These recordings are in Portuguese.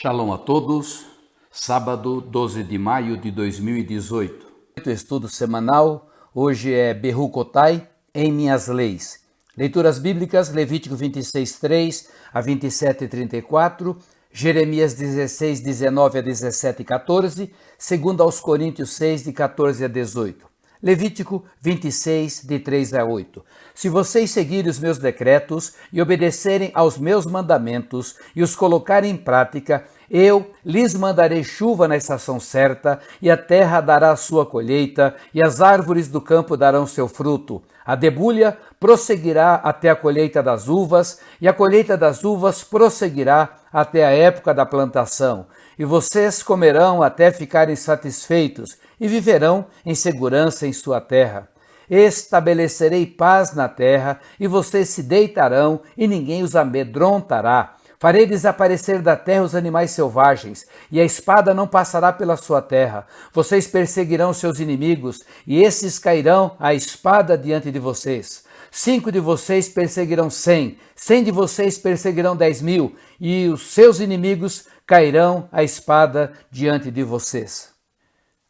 Shalom a todos, sábado 12 de maio de 2018. Estudo semanal, hoje é Berucotai, em minhas leis. Leituras bíblicas, Levítico 26, 3 a 27, 34, Jeremias 16, 19 a 17, 14, 2 aos Coríntios 6, de 14 a 18. Levítico 26, de 3 a 8. Se vocês seguirem os meus decretos e obedecerem aos meus mandamentos e os colocarem em prática, eu lhes mandarei chuva na estação certa, e a terra dará a sua colheita, e as árvores do campo darão seu fruto. A debulha prosseguirá até a colheita das uvas, e a colheita das uvas prosseguirá até a época da plantação. E vocês comerão até ficarem satisfeitos, e viverão em segurança em sua terra. Estabelecerei paz na terra, e vocês se deitarão, e ninguém os amedrontará. Farei desaparecer da terra os animais selvagens, e a espada não passará pela sua terra. Vocês perseguirão seus inimigos, e esses cairão à espada diante de vocês. 5 de vocês perseguirão 100, 100 de vocês perseguirão 10.000, e os seus inimigos cairão à espada diante de vocês.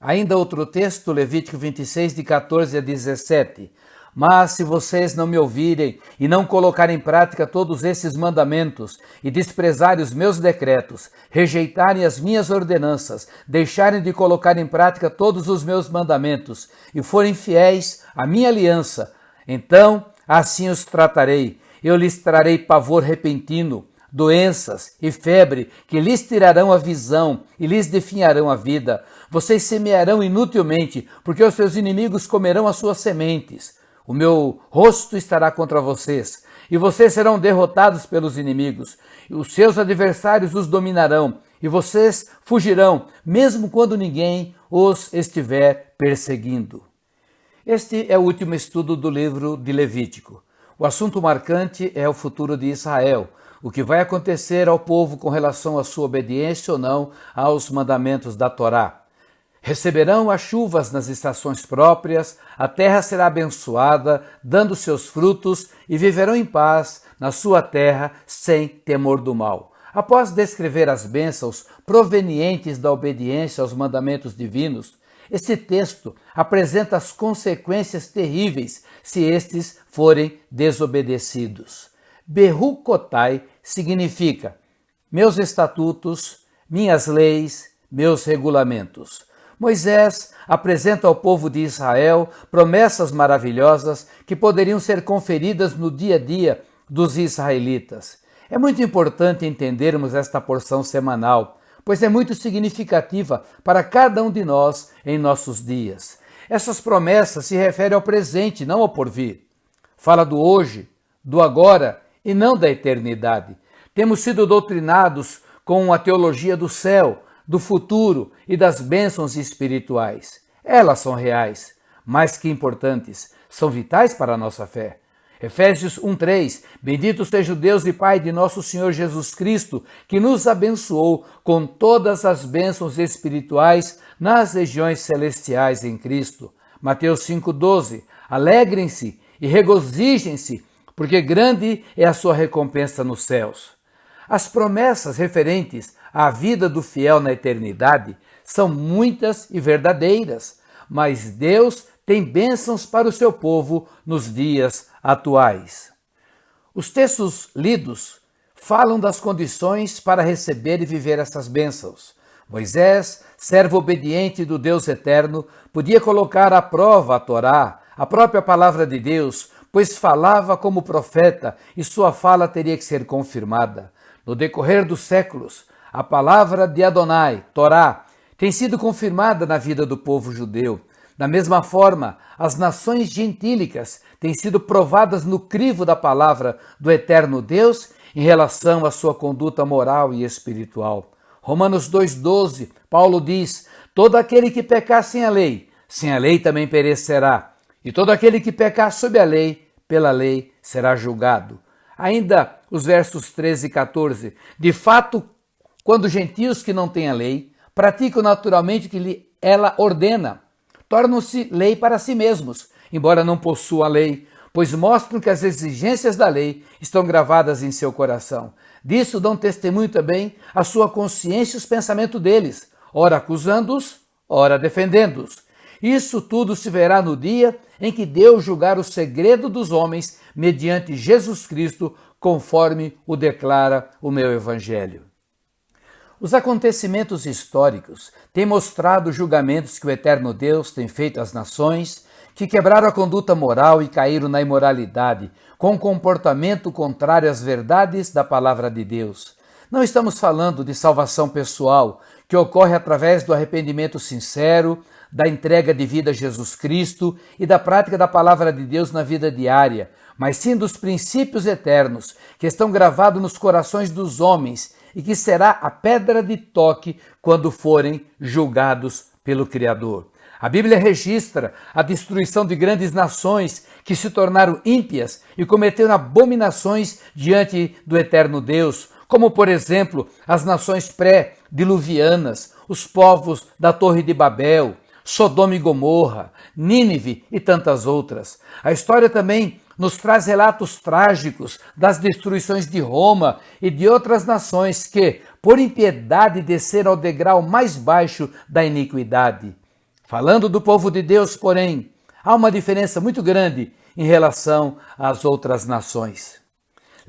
Ainda outro texto, Levítico 26, de 14 a 17. Mas se vocês não me ouvirem e não colocarem em prática todos esses mandamentos e desprezarem os meus decretos, rejeitarem as minhas ordenanças, deixarem de colocar em prática todos os meus mandamentos e forem fiéis à minha aliança, então assim os tratarei. Eu lhes trarei pavor repentino, doenças e febre que lhes tirarão a visão e lhes definharão a vida. Vocês semearão inutilmente, porque os seus inimigos comerão as suas sementes. O meu rosto estará contra vocês, e vocês serão derrotados pelos inimigos. E os seus adversários os dominarão, e vocês fugirão, mesmo quando ninguém os estiver perseguindo. Este é o último estudo do livro de Levítico. O assunto marcante é o futuro de Israel, o que vai acontecer ao povo com relação à sua obediência ou não aos mandamentos da Torá. Receberão as chuvas nas estações próprias, a terra será abençoada, dando seus frutos, e viverão em paz na sua terra, sem temor do mal. Após descrever as bênçãos provenientes da obediência aos mandamentos divinos, este texto apresenta as consequências terríveis se estes forem desobedecidos. Berucotai significa meus estatutos, minhas leis, meus regulamentos. Moisés apresenta ao povo de Israel promessas maravilhosas que poderiam ser conferidas no dia a dia dos israelitas. É muito importante entendermos esta porção semanal, pois é muito significativa para cada um de nós em nossos dias. Essas promessas se referem ao presente, não ao porvir. Fala do hoje, do agora e não da eternidade. Temos sido doutrinados com a teologia do céu, do futuro e das bênçãos espirituais. Elas são reais, mais que importantes, são vitais para a nossa fé. Efésios 1:3, bendito seja o Deus e Pai de nosso Senhor Jesus Cristo, que nos abençoou com todas as bênçãos espirituais nas regiões celestiais em Cristo. Mateus 5:12, alegrem-se e regozijem-se, porque grande é a sua recompensa nos céus. As promessas referentes à vida do fiel na eternidade são muitas e verdadeiras, mas Deus tem bênçãos para o seu povo nos dias atuais. Os textos lidos falam das condições para receber e viver essas bênçãos. Moisés, servo obediente do Deus eterno, podia colocar à prova a Torá, a própria palavra de Deus, pois falava como profeta e sua fala teria que ser confirmada. No decorrer dos séculos, a palavra de Adonai, Torá, tem sido confirmada na vida do povo judeu. Da mesma forma, as nações gentílicas têm sido provadas no crivo da palavra do eterno Deus em relação à sua conduta moral e espiritual. Romanos 2:12, Paulo diz: todo aquele que pecar sem a lei também perecerá. E todo aquele que pecar sob a lei, pela lei será julgado. Ainda os versos 13 e 14. De fato, quando gentios que não têm a lei praticam naturalmente o que ela ordena, tornam-se lei para si mesmos, embora não possuam a lei, pois mostram que as exigências da lei estão gravadas em seu coração. Disso dão testemunho também a sua consciência e os pensamentos deles, ora acusando-os, ora defendendo-os. Isso tudo se verá no dia em que Deus julgar o segredo dos homens mediante Jesus Cristo, conforme o declara o meu Evangelho. Os acontecimentos históricos têm mostrado os julgamentos que o eterno Deus tem feito às nações que quebraram a conduta moral e caíram na imoralidade, com um comportamento contrário às verdades da palavra de Deus. Não estamos falando de salvação pessoal, que ocorre através do arrependimento sincero, da entrega de vida a Jesus Cristo e da prática da palavra de Deus na vida diária, mas sim dos princípios eternos que estão gravados nos corações dos homens e que será a pedra de toque quando forem julgados pelo Criador. A Bíblia registra a destruição de grandes nações que se tornaram ímpias e cometeram abominações diante do eterno Deus, como, por exemplo, as nações pré-diluvianas, os povos da Torre de Babel, Sodoma e Gomorra, Nínive e tantas outras. A história também nos traz relatos trágicos das destruições de Roma e de outras nações que, por impiedade, desceram ao degrau mais baixo da iniquidade. Falando do povo de Deus, porém, há uma diferença muito grande em relação às outras nações.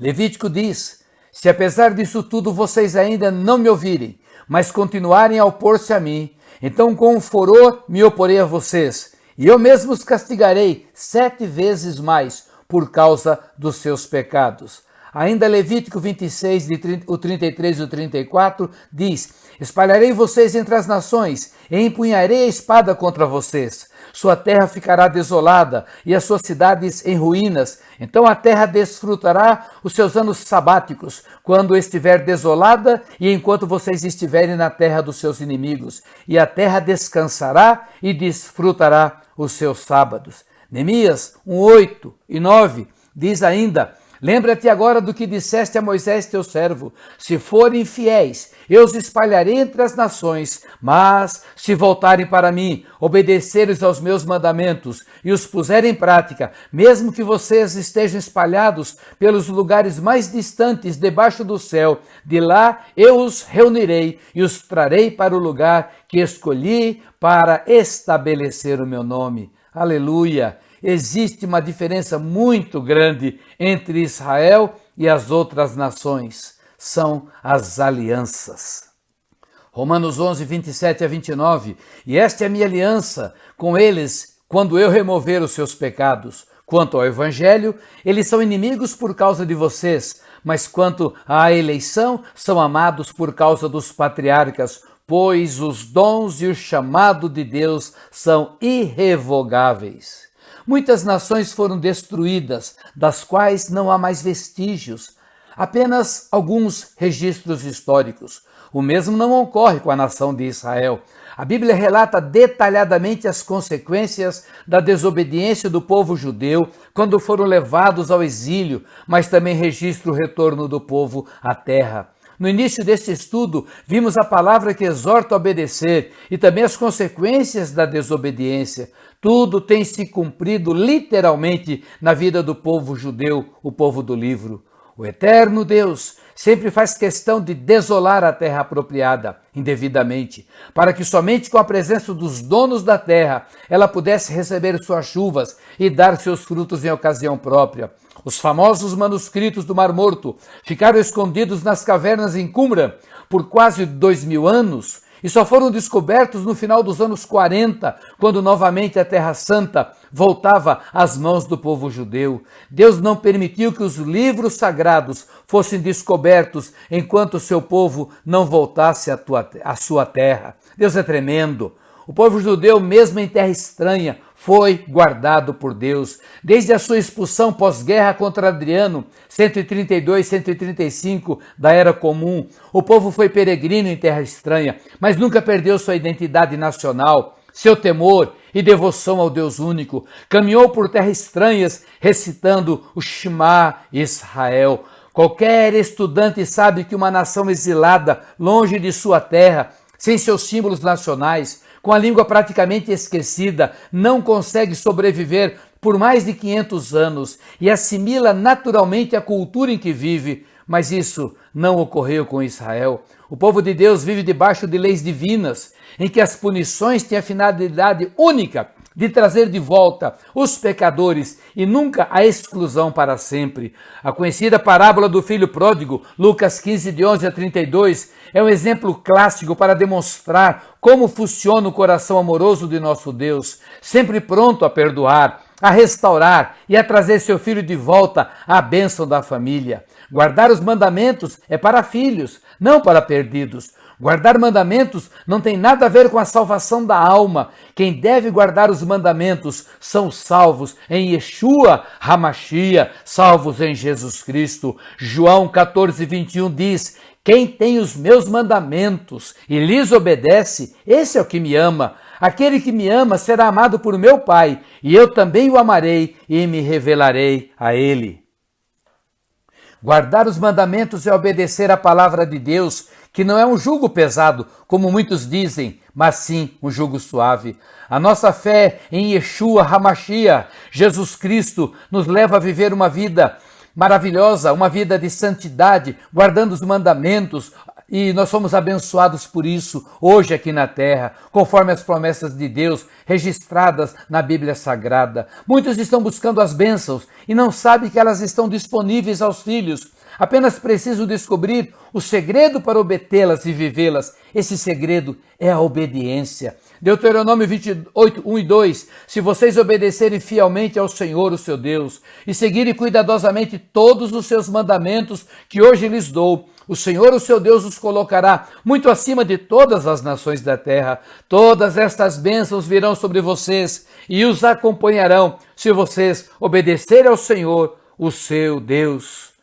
Levítico diz: se apesar disso tudo vocês ainda não me ouvirem, mas continuarem a opor-se a mim, então com furor me oporei a vocês, e eu mesmo os castigarei 7 vezes mais por causa dos seus pecados. Ainda Levítico 26, o 33 e o 34 diz: espalharei vocês entre as nações e empunharei a espada contra vocês. Sua terra ficará desolada e as suas cidades em ruínas. Então a terra desfrutará os seus anos sabáticos, quando estiver desolada e enquanto vocês estiverem na terra dos seus inimigos. E a terra descansará e desfrutará os seus sábados. Neemias 1, 8 e 9 diz ainda: lembra-te agora do que disseste a Moisés teu servo: se forem fiéis, eu os espalharei entre as nações, mas se voltarem para mim, obedecerem aos meus mandamentos e os puserem em prática, mesmo que vocês estejam espalhados pelos lugares mais distantes debaixo do céu, de lá eu os reunirei e os trarei para o lugar que escolhi para estabelecer o meu nome. Aleluia! Existe uma diferença muito grande entre Israel e as outras nações. São as alianças. Romanos 11, 27 a 29. E esta é a minha aliança com eles quando eu remover os seus pecados. Quanto ao Evangelho, eles são inimigos por causa de vocês, mas quanto à eleição, são amados por causa dos patriarcas, pois os dons e o chamado de Deus são irrevogáveis. Muitas nações foram destruídas, das quais não há mais vestígios, apenas alguns registros históricos. O mesmo não ocorre com a nação de Israel. A Bíblia relata detalhadamente as consequências da desobediência do povo judeu quando foram levados ao exílio, mas também registra o retorno do povo à terra. No início deste estudo, vimos a palavra que exorta a obedecer e também as consequências da desobediência. Tudo tem se cumprido literalmente na vida do povo judeu, o povo do livro. O eterno Deus sempre faz questão de desolar a terra apropriada indevidamente, para que somente com a presença dos donos da terra ela pudesse receber suas chuvas e dar seus frutos em ocasião própria. Os famosos manuscritos do Mar Morto ficaram escondidos nas cavernas em Qumran por quase 2000 anos e só foram descobertos no final dos anos 40, quando novamente a Terra Santa voltava às mãos do povo judeu. Deus não permitiu que os livros sagrados fossem descobertos enquanto o seu povo não voltasse à sua terra. Deus é tremendo. O povo judeu, mesmo em terra estranha, foi guardado por Deus. Desde a sua expulsão pós-guerra contra Adriano, 132, 135 da Era Comum, o povo foi peregrino em terra estranha, mas nunca perdeu sua identidade nacional, seu temor e devoção ao Deus único. Caminhou por terras estranhas, recitando o Shema Israel. Qualquer estudante sabe que uma nação exilada, longe de sua terra, sem seus símbolos nacionais, com a língua praticamente esquecida, não consegue sobreviver por mais de 500 anos e assimila naturalmente a cultura em que vive. Mas isso não ocorreu com Israel. O povo de Deus vive debaixo de leis divinas, em que as punições têm a finalidade única de trazer de volta os pecadores e nunca a exclusão para sempre. A conhecida parábola do filho pródigo, Lucas 15, de 11 a 32, é um exemplo clássico para demonstrar como funciona o coração amoroso de nosso Deus, sempre pronto a perdoar, a restaurar e a trazer seu filho de volta à bênção da família. Guardar os mandamentos é para filhos, não para perdidos. Guardar mandamentos não tem nada a ver com a salvação da alma. Quem deve guardar os mandamentos são salvos em Yeshua HaMashiach, salvos em Jesus Cristo. João 14, 21 diz: quem tem os meus mandamentos e lhes obedece, esse é o que me ama. Aquele que me ama será amado por meu Pai, e eu também o amarei e me revelarei a ele. Guardar os mandamentos é obedecer à palavra de Deus, que não é um jugo pesado, como muitos dizem, mas sim um jugo suave. A nossa fé em Yeshua HaMashiach, Jesus Cristo, nos leva a viver uma vida maravilhosa, uma vida de santidade, guardando os mandamentos, e nós somos abençoados por isso hoje aqui na terra, conforme as promessas de Deus registradas na Bíblia Sagrada. Muitos estão buscando as bênçãos e não sabem que elas estão disponíveis aos filhos. Apenas preciso descobrir o segredo para obtê-las e vivê-las. Esse segredo é a obediência. Deuteronômio 28, 1 e 2. Se vocês obedecerem fielmente ao Senhor, o seu Deus, e seguirem cuidadosamente todos os seus mandamentos que hoje lhes dou, o Senhor, o seu Deus, os colocará muito acima de todas as nações da terra. Todas estas bênçãos virão sobre vocês e os acompanharão se vocês obedecerem ao Senhor, o seu Deus.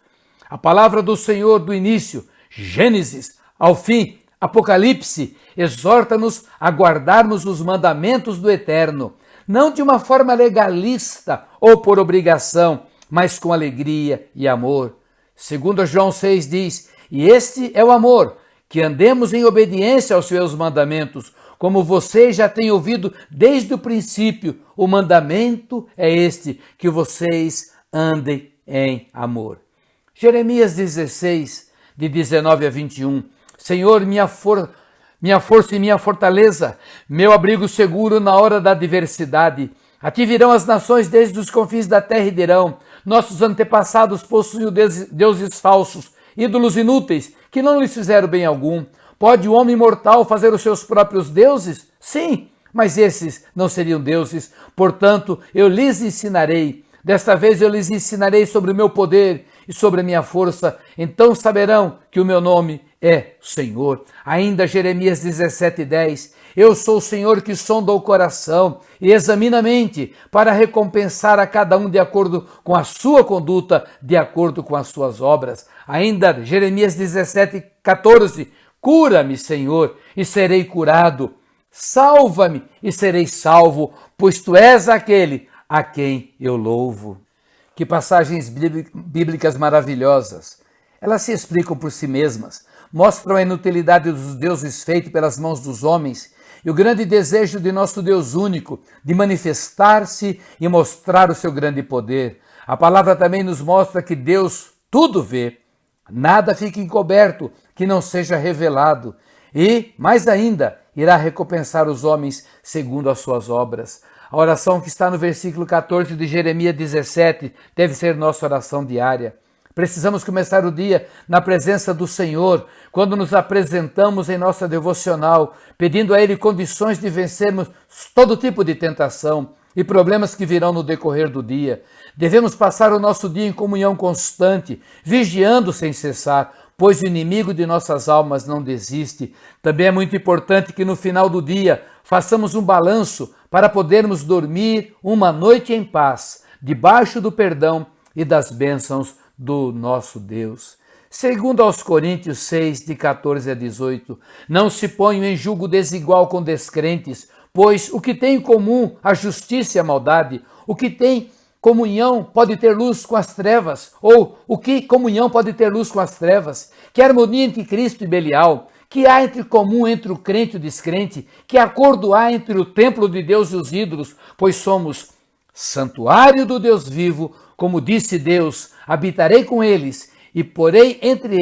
A palavra do Senhor do início, Gênesis, ao fim, Apocalipse, exorta-nos a guardarmos os mandamentos do Eterno, não de uma forma legalista ou por obrigação, mas com alegria e amor. Segundo João 6 diz: e este é o amor, que andemos em obediência aos seus mandamentos, como vocês já têm ouvido desde o princípio. O mandamento é este, que vocês andem em amor. Jeremias 16, de 19 a 21. Senhor, minha força e minha fortaleza, meu abrigo seguro na hora da adversidade. A ti virão as nações desde os confins da terra e dirão: nossos antepassados possuíam deuses falsos, ídolos inúteis, que não lhes fizeram bem algum. Pode o homem mortal fazer os seus próprios deuses? Sim, mas esses não seriam deuses. Portanto, eu lhes ensinarei. Desta vez eu lhes ensinarei sobre o meu poder e sobre a minha força. Então saberão que o meu nome é Senhor. Ainda Jeremias 17:10. Eu sou o Senhor que sonda o coração e examina a mente, para recompensar a cada um de acordo com a sua conduta, de acordo com as suas obras. Ainda Jeremias 17:14. Cura-me, Senhor, e serei curado. Salva-me e serei salvo, pois tu és aquele a quem eu louvo. Que passagens bíblicas maravilhosas. Elas se explicam por si mesmas, mostram a inutilidade dos deuses feitos pelas mãos dos homens e o grande desejo de nosso Deus único de manifestar-se e mostrar o seu grande poder. A palavra também nos mostra que Deus tudo vê, nada fica encoberto que não seja revelado e, mais ainda, irá recompensar os homens segundo as suas obras. A oração que está no versículo 14 de Jeremias 17 deve ser nossa oração diária. Precisamos começar o dia na presença do Senhor, quando nos apresentamos em nossa devocional, pedindo a Ele condições de vencermos todo tipo de tentação e problemas que virão no decorrer do dia. Devemos passar o nosso dia em comunhão constante, vigiando sem cessar, pois o inimigo de nossas almas não desiste. Também é muito importante que no final do dia façamos um balanço para podermos dormir uma noite em paz, debaixo do perdão e das bênçãos do nosso Deus. Segundo aos Coríntios 6, de 14 a 18, não se ponham em julgo desigual com descrentes, pois o que tem em comum a justiça e a maldade, o que tem comunhão pode ter luz com as trevas, ou o que comunhão pode ter luz com as trevas? Que harmonia entre Cristo e Belial? Que há entre comum entre o crente e o descrente? Que acordo há entre o templo de Deus e os ídolos? Pois somos santuário do Deus vivo, como disse Deus, habitarei com eles me porei entre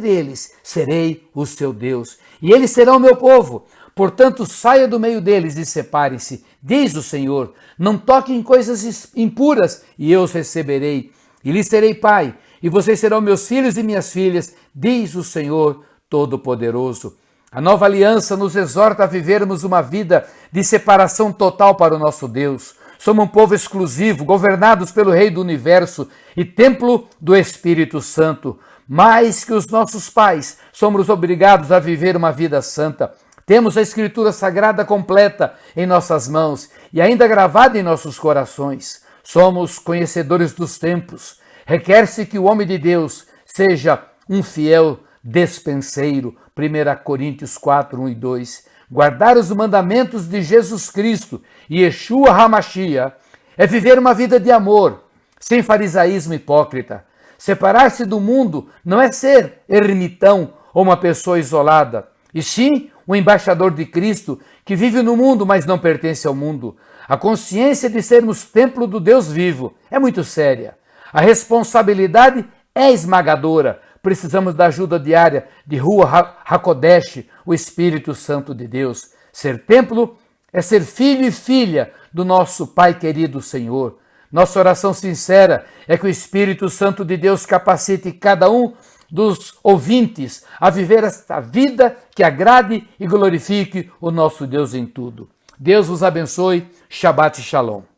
eles, serei o seu Deus, e eles serão meu povo. Portanto, saia do meio deles e separe-se, diz o Senhor. Não toquem em coisas impuras, e eu os receberei. E lhes serei pai, e vocês serão meus filhos e minhas filhas, diz o Senhor Todo-Poderoso. A nova aliança nos exorta a vivermos uma vida de separação total para o nosso Deus. Somos um povo exclusivo, governados pelo Rei do Universo e templo do Espírito Santo. Mais que os nossos pais, somos obrigados a viver uma vida santa. Temos a Escritura Sagrada completa em nossas mãos e ainda gravada em nossos corações. Somos conhecedores dos tempos. Requer-se que o homem de Deus seja um fiel despenseiro. 1 Coríntios 4, 1 e 2. Guardar os mandamentos de Jesus Cristo e Yeshua HaMashiach é viver uma vida de amor, sem farisaísmo hipócrita. Separar-se do mundo não é ser ermitão ou uma pessoa isolada, e sim um embaixador de Cristo que vive no mundo, mas não pertence ao mundo. A consciência de sermos templo do Deus vivo é muito séria. A responsabilidade é esmagadora. Precisamos da ajuda diária de Ruach HaKodesh, o Espírito Santo de Deus. Ser templo é ser filho e filha do nosso Pai querido Senhor. Nossa oração sincera é que o Espírito Santo de Deus capacite cada um dos ouvintes a viver esta vida que agrade e glorifique o nosso Deus em tudo. Deus vos abençoe. Shabbat Shalom.